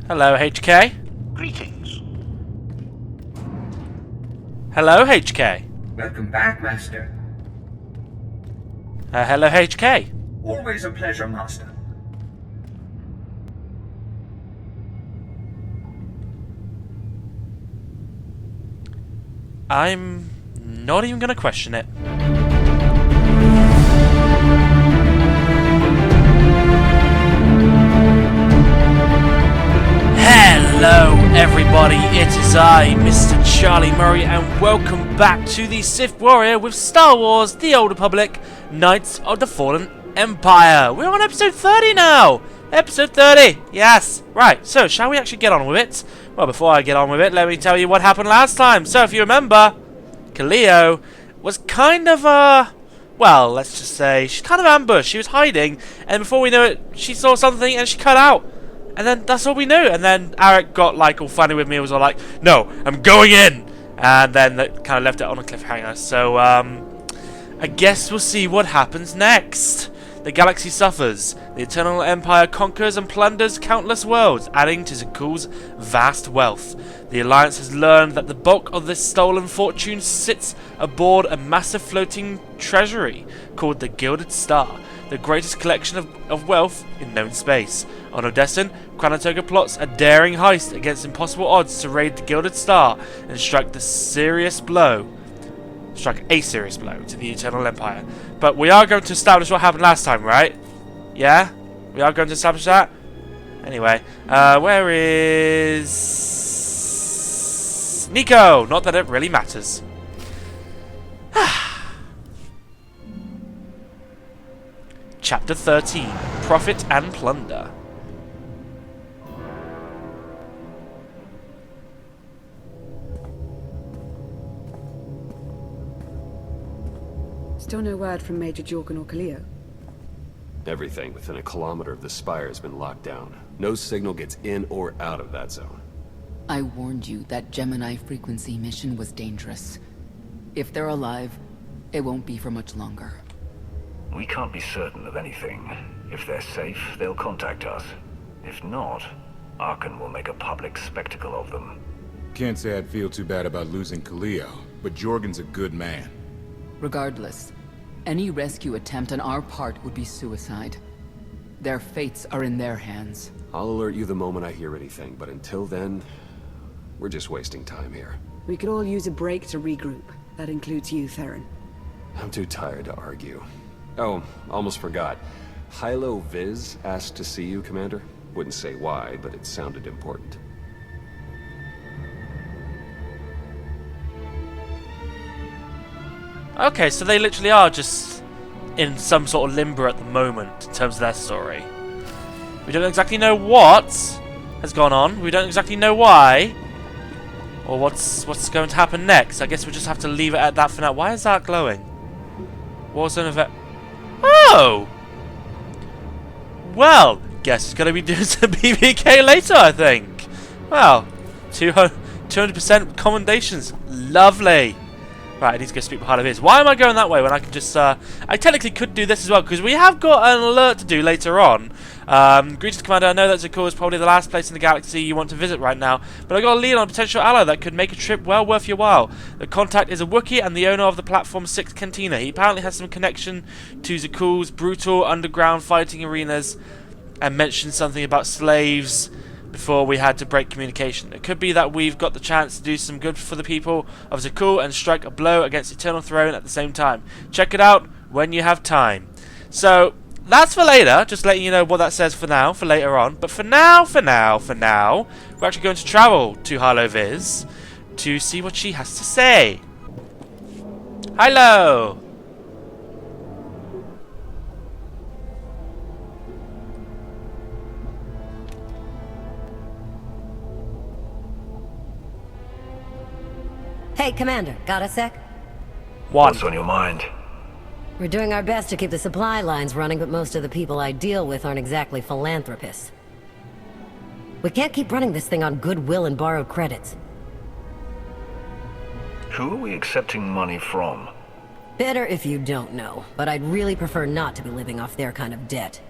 Hello, HK. Greetings. Hello, HK. Welcome back, Master. Hello, HK. Always a pleasure, Master. I'm not even going to question it. Hello everybody, it is I, Mr. Charlie Murray, and welcome back to the Sith Warrior with Star Wars The Old Republic, Knights of the Fallen Empire. We're on episode 30 now! Episode 30, yes! Right, so shall we actually get on with it? Well, before I get on with it, let me tell you what happened last time. So if you remember, Kaliyo was kind of well, let's just say, she's kind of ambushed. She was hiding, and before we knew it, she saw something and she cut out. And then that's all we knew. And then Aric got like all funny with me. It was all like, "No, I'm going in." And then that kind of left it on a cliffhanger. So I guess we'll see what happens next. The galaxy suffers. The Eternal Empire conquers and plunders countless worlds, adding to Zakuul's vast wealth. The Alliance has learned that the bulk of this stolen fortune sits aboard a massive floating treasury called the Gilded Star, the greatest collection of wealth in known space. On Odessin, Kranitoko plots a daring heist against impossible odds to raid the Gilded Star and strike a serious blow to the Eternal Empire. But we are going to establish what happened last time, right? Yeah? We are going to establish that? Anyway, where is Nico? Not that it really matters. Chapter 13, Profit and Plunder. Still no word from Major Jorgen or Kaliyo. Everything within a kilometer of the spire has been locked down. No signal gets in or out of that zone. I warned you that Gemini frequency mission was dangerous. If they're alive, it won't be for much longer. We can't be certain of anything. If they're safe, they'll contact us. If not, Arkan will make a public spectacle of them. Can't say I'd feel too bad about losing Kaliyo, but Jorgen's a good man. Regardless, any rescue attempt on our part would be suicide. Their fates are in their hands. I'll alert you the moment I hear anything, but until then, we're just wasting time here. We could all use a break to regroup. That includes you, Theron. I'm too tired to argue. Oh, almost forgot. Hylo Viz asked to see you, Commander. Wouldn't say why, but it sounded important. Okay, so they literally are just in some sort of limbo at the moment in terms of their story. We don't exactly know what has gone on. We don't exactly know why, or what's going to happen next. I guess we just have to leave it at that for now. Why is that glowing? Warzone event. Oh! Well, guess it's going to be doing some PvK later, I think. Well, 200% commendations. Lovely. Right, I need to go speak behind of his. Why am I going that way when I can just... I technically could do this as well, because we have got an alert to do later on. Greetings, Commander. I know that Zakuul is probably the last place in the galaxy you want to visit right now, but I got a lead on a potential ally that could make a trip well worth your while. The contact is a Wookiee and the owner of the Platform 6 Cantina. He apparently has some connection to Zakuul's brutal underground fighting arenas and mentioned something about slaves before we had to break communication. It could be that we've got the chance to do some good for the people of Zakuul and strike a blow against the Eternal Throne at the same time. Check it out when you have time. So, that's for later, just letting you know what that says for now, for later on. But for now, we're actually going to travel to Hylo Viz to see what she has to say. Hello! Hey, Commander, got a sec? What's on your mind? We're doing our best to keep the supply lines running, but most of the people I deal with aren't exactly philanthropists. We can't keep running this thing on goodwill and borrowed credits. Who are we accepting money from? Better if you don't know, but I'd really prefer not to be living off their kind of debt.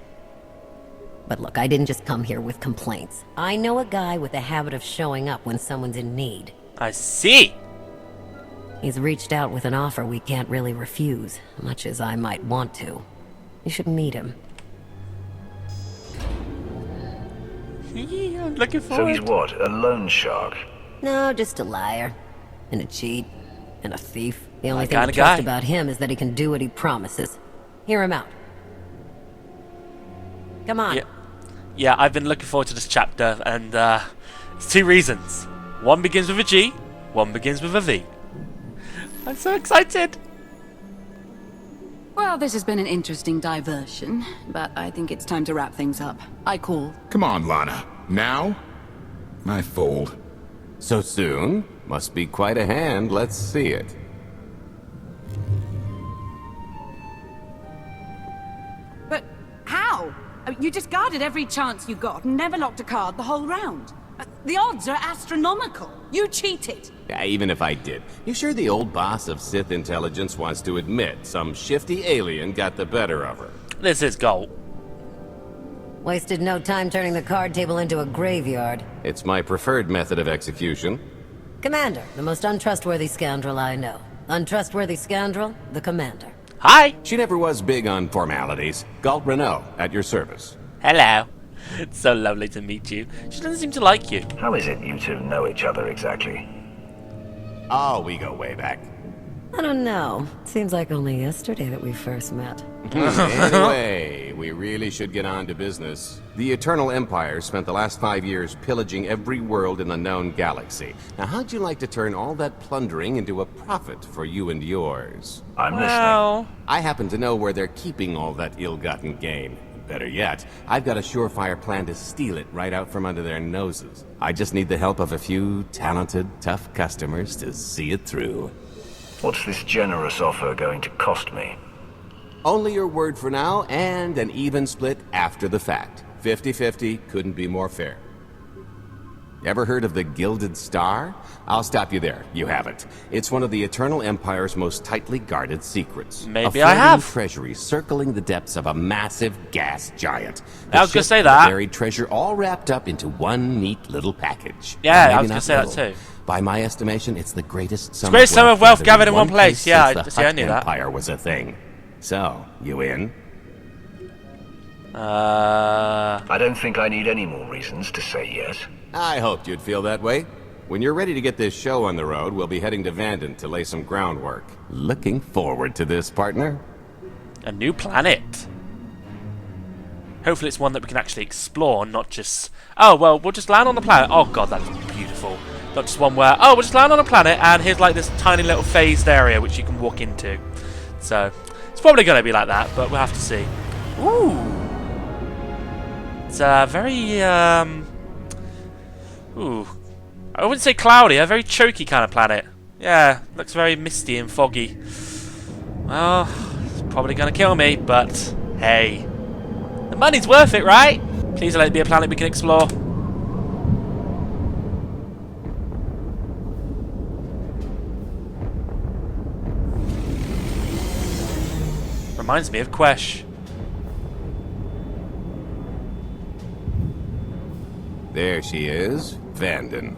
But look, I didn't just come here with complaints. I know a guy with a habit of showing up when someone's in need. I see. He's reached out with an offer we can't really refuse, much as I might want to. You should meet him. I'm looking So forward. he's what, a loan shark? No, just a liar. And a cheat. And a thief. The only My thing I kinda trust guy. about him is that he can do what he promises. Hear him out. Come on. Yeah, I've been looking forward to this chapter, and it's 2 reasons. One begins with a G, one begins with a V. I'm so excited. Well, this has been an interesting diversion, but I think it's time to wrap things up. I call. Come on, Lana. Now? I fold. So soon? Must be quite a hand. Let's see it. But how? You just guarded every chance you got and never locked a card the whole round. The odds are astronomical. You cheated. Yeah, even if I did. You sure the old boss of Sith intelligence wants to admit some shifty alien got the better of her? This is gold. Wasted no time turning the card table into a graveyard. It's my preferred method of execution. Commander, the most untrustworthy scoundrel I know. Untrustworthy scoundrel, the Commander. Hi. She never was big on formalities. Galt Renault, at your service. Hello. It's so lovely to meet you. She doesn't seem to like you. How is it you two know each other exactly? Oh, we go way back. I don't know. Seems like only yesterday that we first met. Anyway, we really should get on to business. The Eternal Empire spent the last 5 years pillaging every world in the known galaxy. Now, how'd you like to turn all that plundering into a profit for you and yours? I'm listening. Well, I happen to know where they're keeping all that ill-gotten gain. Better yet, I've got a surefire plan to steal it right out from under their noses. I just need the help of a few talented, tough customers to see it through. What's this generous offer going to cost me? Only your word for now, and an even split after the fact. 50-50 couldn't be more fair. Ever heard of the Gilded Star? I'll stop you there. You haven't. It's one of the Eternal Empire's most tightly guarded secrets. Maybe a I have. floating treasury circling the depths of a massive gas giant. I was gonna ship say and the that. buried treasure all wrapped up into one neat little package. Yeah, Maybe I was not gonna say that little. too. By my estimation, it's the greatest sum greatest sum of wealth gathered in one place. since Yeah, the I Hut knew that. Empire was a thing. So, you in? I don't think I need any more reasons to say yes. I hoped you'd feel that way. When you're ready to get this show on the road, we'll be heading to Vanden to lay some groundwork. Looking forward to this, partner. a new planet. Hopefully it's one that we can actually explore, not just... Oh, well, we'll just land on the planet. Oh, God, that is beautiful. Not just one where... Oh, we'll just land on a planet, and here's, like, this tiny little phased area which you can walk into. So, it's probably going to be like that, but we'll have to see. Ooh. It's very, Ooh. I wouldn't say cloudy, a very choky kind of planet. Yeah, looks very misty and foggy. Well, it's probably going to kill me, but hey. The money's worth it, right? Please let it be a planet we can explore. Reminds me of Quesh. There she is, Vanden.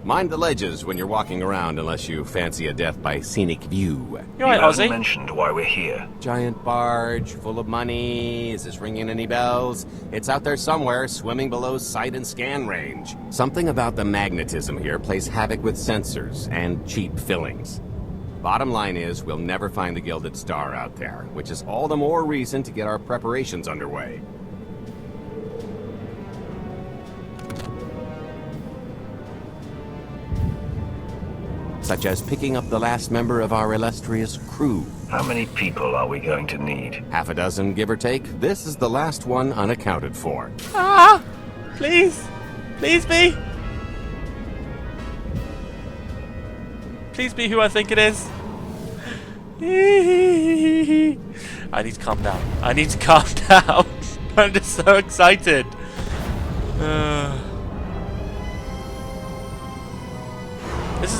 Mind the ledges when you're walking around unless you fancy a death by scenic view. You're right, You haven't Ozzy. mentioned why we're here. Giant barge, full of money. Is this ringing any bells? It's out there somewhere, swimming below sight and scan range. Something about the magnetism here plays havoc with sensors and cheap fillings. Bottom line is, we'll never find the Gilded Star out there, which is all the more reason to get our preparations underway. Such as picking up the last member of our illustrious crew. How many people are we going to need? Half a dozen, give or take. This is the last one unaccounted for. Ah! Please! Please be! Please be who I think it is. I need to calm down. I need to calm down. I'm just so excited.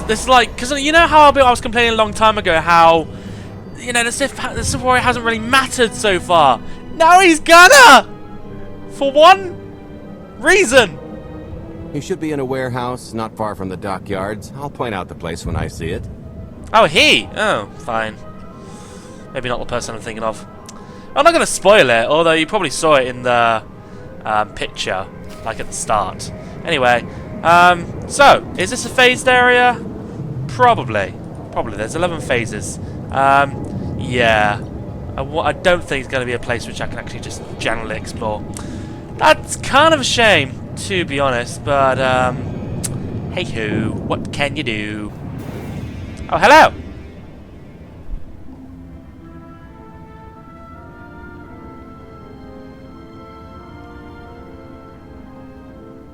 This is like, because you know how I was complaining a long time ago how, you know, the Sith Warrior hasn't really mattered so far. Now he's gonna! For one reason? You should be in a warehouse not far from the dockyards. I'll point out the place when I see it. Oh, he? Oh, fine. Maybe not the person I'm thinking of. I'm not going to spoil it, although you probably saw it in the picture, like at the start. Anyway, so, is this a phased area? Probably. Probably. There's 11 phases. Yeah. I don't think it's going to be a place which I can actually just generally explore. That's kind of a shame, to be honest, but, hey-ho, what can you do? Oh, hello!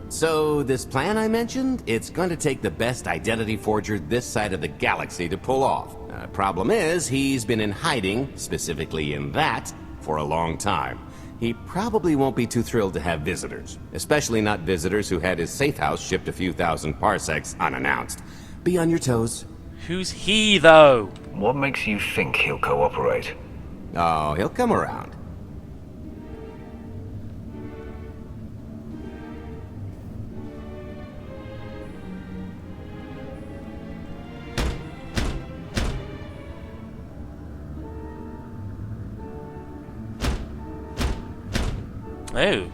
So, this plan I mentioned, it's going to take the best identity forger this side of the galaxy to pull off. Problem is, he's been in hiding, specifically in that, for a long time. He probably won't be too thrilled to have visitors, especially not visitors who had his safe house shipped a few thousand parsecs unannounced. Be on your toes. Who's he, though? What makes you think he'll cooperate? Oh, he'll come around. Oh.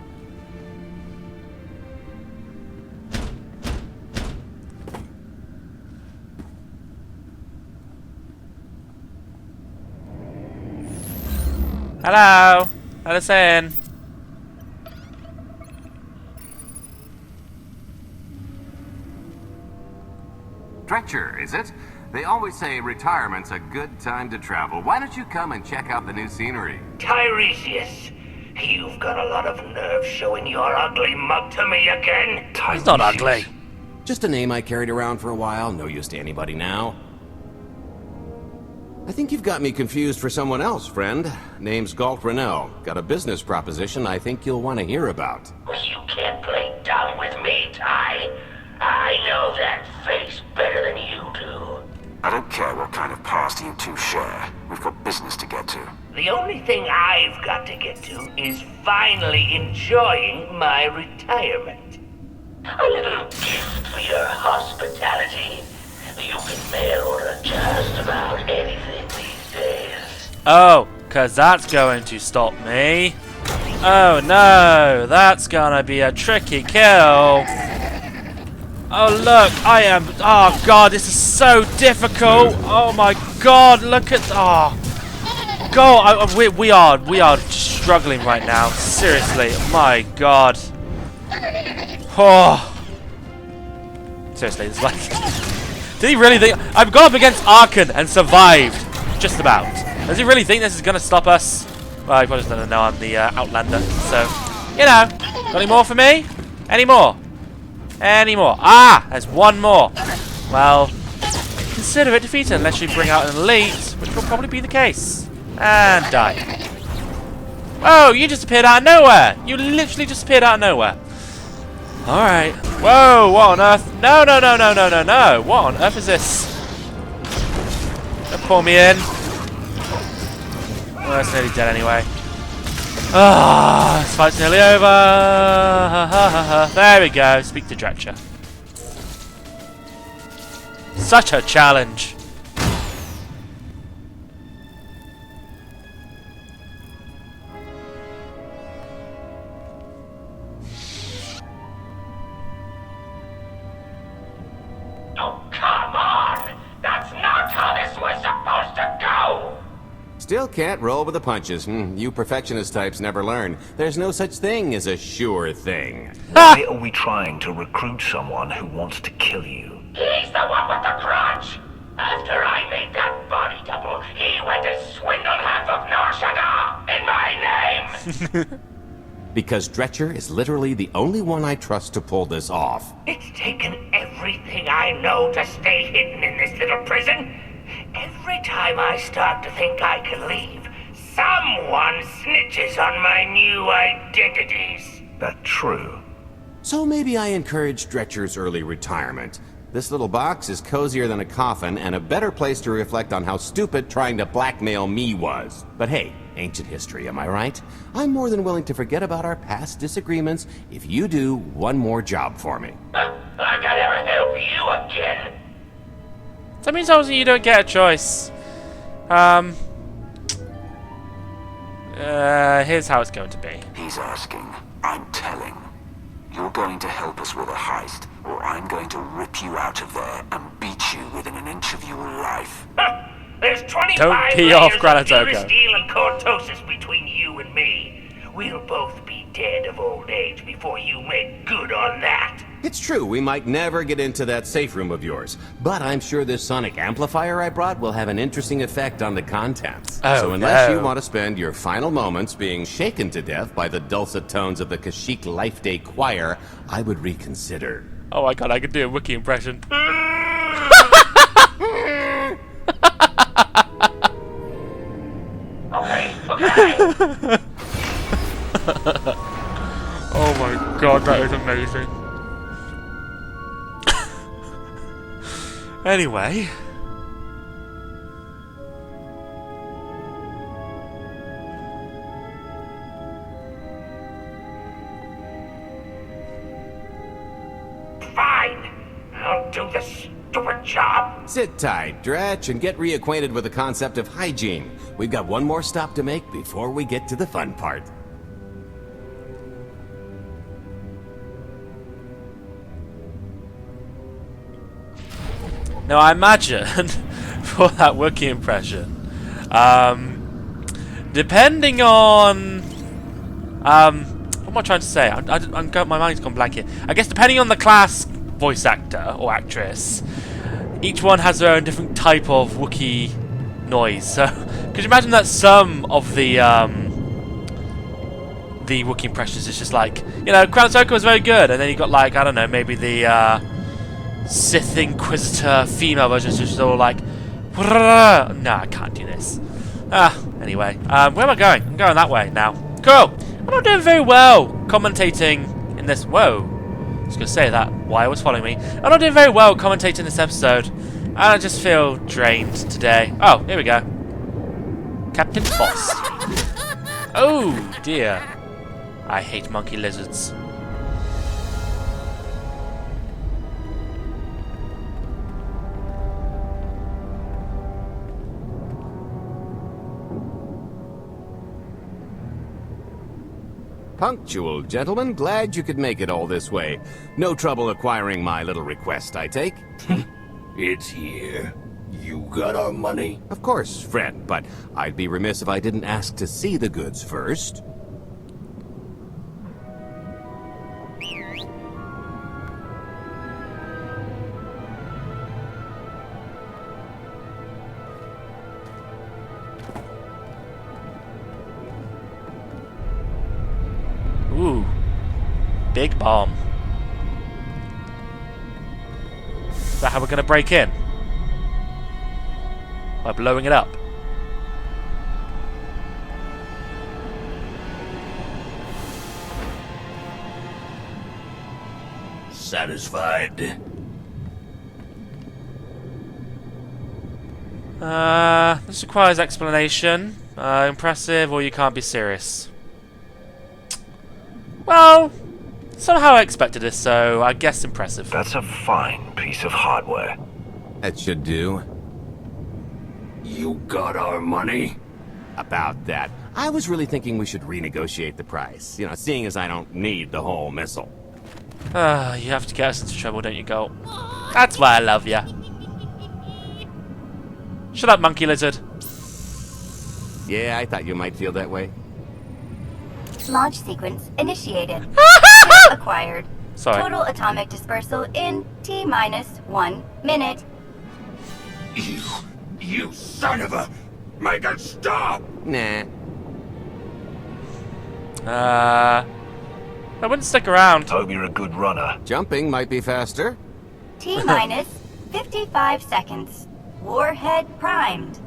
Hello. Let us in. Dretcher, is it? They always say retirement's a good time to travel. Why don't you come and check out the new scenery? Tiresias, you've got a lot of nerve showing your ugly mug to me again. He's not ugly. Just a name I carried around for a while, no use to anybody now. I think you've got me confused for someone else, friend. Name's Galt Renell. Got a business proposition I think you'll want to hear about. You can't play dumb with me, Ty. I know that face better than you do. I don't care what kind of past you two share. We've got business to get to. The only thing I've got to get to is finally enjoying my retirement. A little gift for your hospitality. You can mail order just about anything these days. Oh, because that's going to stop me. Oh no, that's gonna be a tricky kill. Oh look, I am. Oh god, this is so difficult. Oh my god, look at. Oh god, we are struggling right now. Seriously, my god. Oh, seriously, it's like. Did he really think I've gone up against Arkan and survived? Just about. Does he really think this is gonna stop us? Well, he probably doesn't know I'm the Outlander. So, you know, got any more for me? Any more? Any more? Ah, there's one more. Well, consider it defeated unless you bring out an elite, which will probably be the case. And die. Oh, you just appeared out of nowhere. You literally just appeared out of nowhere. Alright. Whoa, what on earth? No, no, no, no, no, no, no. What on earth is this? Don't pull me in. Well, it's nearly dead anyway. Ah, this fight's nearly over. There we go. Speak to Dretcher. Such a challenge. Oh, come on! That's not how this was supposed to go! Still can't roll with the punches. You perfectionist types never learn. There's no such thing as a sure thing. Why are we trying to recruit someone who wants to kill you? He's the one with the grudge! After I made that body double, he went and swindled half of Norshana in my name! Because Dretcher is literally the only one I trust to pull this off. It's taken everything I know to stay hidden in this little prison. Every time I start to think I can leave, someone snitches on my new identities. That's true. So maybe I encourage Dretcher's early retirement. This little box is cozier than a coffin and a better place to reflect on how stupid trying to blackmail me was. But hey, ancient history, am I right? I'm more than willing to forget about our past disagreements if you do one more job for me. I can never help you again. That means obviously you don't get a choice. Here's how it's going to be. He's asking. I'm telling. You're going to help us with a heist, or I'm going to rip you out of there and beat you within an inch of your life. There's 25 Don't pee layers off, of Kranitoko. pure steel and cortosis between you and me. We'll both be dead of old age before you make good on that. It's true, we might never get into that safe room of yours, but I'm sure this sonic amplifier I brought will have an interesting effect on the contents. Oh, so unless no. you want to spend your final moments being shaken to death by the dulcet tones of the Kashyyyk Life Day Choir, I would reconsider. Oh my god, I could do a Wookiee impression. Okay. Oh my god, that is amazing. Anyway. Fine. I'll do the stupid job. Sit tight, Dretch, and get reacquainted with the concept of hygiene. We've got one more stop to make before we get to the fun part. Now I imagine, for that Wookiee impression, depending on... what am I trying to say? My mind's gone blank here. I guess depending on the class voice actor or actress, each one has their own different type of Wookiee noise. So, could you imagine that some of the Wookiee impressions is just like, you know, Kranitoko was very good, and then you got like, I don't know, maybe the Sith Inquisitor female version is just all like, no, I can't do this. Anyway, where am I going? I'm going that way now. Cool. I'm not doing very well commentating in this. Whoa. I was going to say that. Why was following me? I'm not doing very well commentating this episode. And I just feel drained today. Oh, here we go. Captain Foss. Oh, dear. I hate monkey lizards. Punctual, gentlemen. Glad you could make it all this way. No trouble acquiring my little request, I take? It's here. You got our money? Of course, friend, but I'd be remiss if I didn't ask to see the goods first. Ooh. Big bomb. Is that how we're going to break in? By blowing it up? Satisfied? This requires explanation. Impressive, or you can't be serious. Well, somehow I expected this, so I guess impressive. That's a fine piece of hardware. That should do. You got our money? About that. I was really thinking we should renegotiate the price. You know, seeing as I don't need the whole missile. You have to get us into trouble, don't you, Gold? That's why I love ya. Shut up, monkey lizard. Yeah, I thought you might feel that way. Launch sequence initiated. Acquired. Sorry. Total atomic dispersal in T-1 minute. You son of a... Make it stop! Nah. I wouldn't stick around. Hope you're a good runner. Jumping might be faster. T-minus 55 seconds. Warhead primed.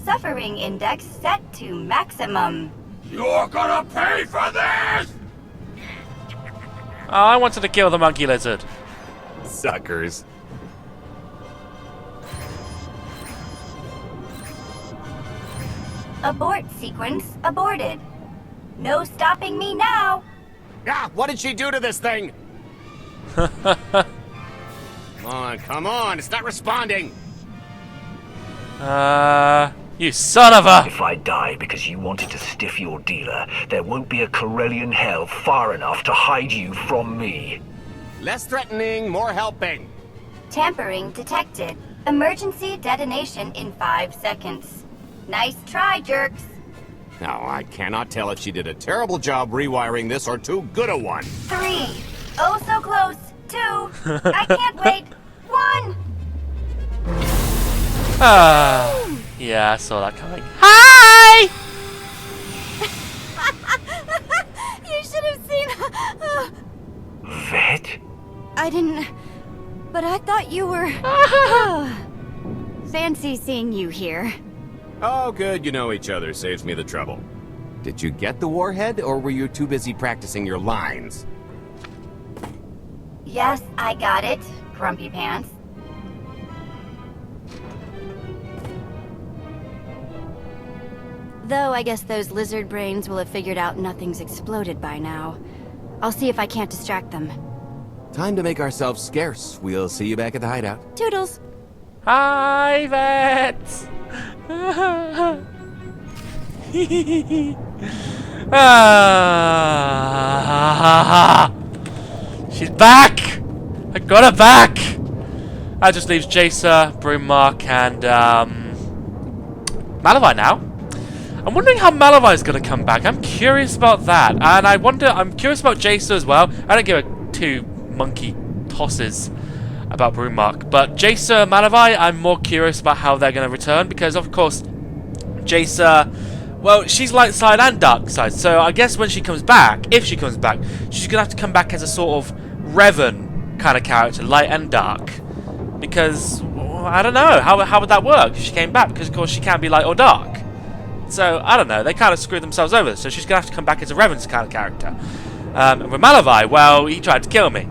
Suffering index set to maximum. You're gonna pay for this! Oh, I wanted to kill the monkey lizard. Suckers. Abort sequence aborted. No stopping me now. Ah, what did she do to this thing? Come on, it's not responding. You son of a... If I die because you wanted to stiff your dealer, there won't be a Corellian hell far enough to hide you from me. Less threatening, more helping. Tampering detected. Emergency detonation in 5 seconds. Nice try, jerks. Now, I cannot tell if she did a terrible job rewiring this or too good a one. 3. Oh, so close. 2. I can't wait. 1. Yeah, I saw that coming. Hi! You should have seen... Vet? I didn't... But I thought you were... Fancy seeing you here. Oh, good, you know each other. Saves me the trouble. Did you get the warhead, or were you too busy practicing your lines? Yes, I got it, Grumpy Pants. Though I guess those lizard brains will have figured out nothing's exploded by now. I'll see if I can't distract them. Time to make ourselves scarce. We'll see you back at the hideout. Toodles! Hi, Vet! She's back! I got her back! That just leaves Jacer, Broommark, and Malavai now. I'm wondering how Malavai is going to come back. I'm curious about that, and I'm curious about Jacer as well. I don't give a two monkey tosses about Broommark, but Jacer, Malavai, I'm more curious about how they're going to return, because of course Jacer, well, she's light side and dark side, so I guess when she comes back, if she comes back, she's going to have to come back as a sort of Revan kind of character, light and dark, because, well, I don't know, how would that work if she came back, because of course she can't be light or dark, so I don't know, they kind of screwed themselves over, so she's going to have to come back as a Revan kind of character. And with Malavai, well, he tried to kill me,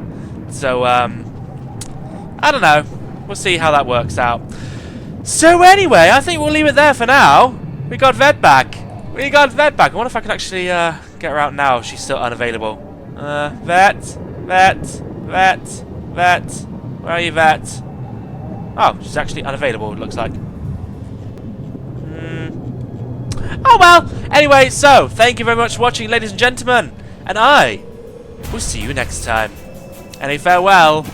so I don't know, we'll see how that works out. So anyway, I think we'll leave it there for now. We got Vet back. I wonder if I can actually get her out now if she's still unavailable. Vet. Where are you, Vet? Oh, she's actually unavailable, it looks like. Oh well. Anyway, so, thank you very much for watching, ladies and gentlemen. And I will see you next time. And a farewell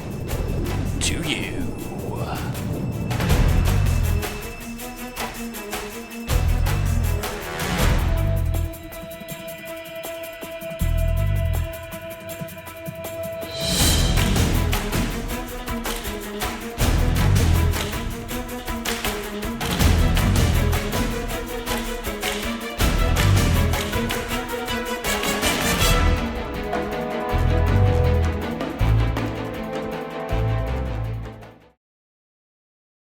to you.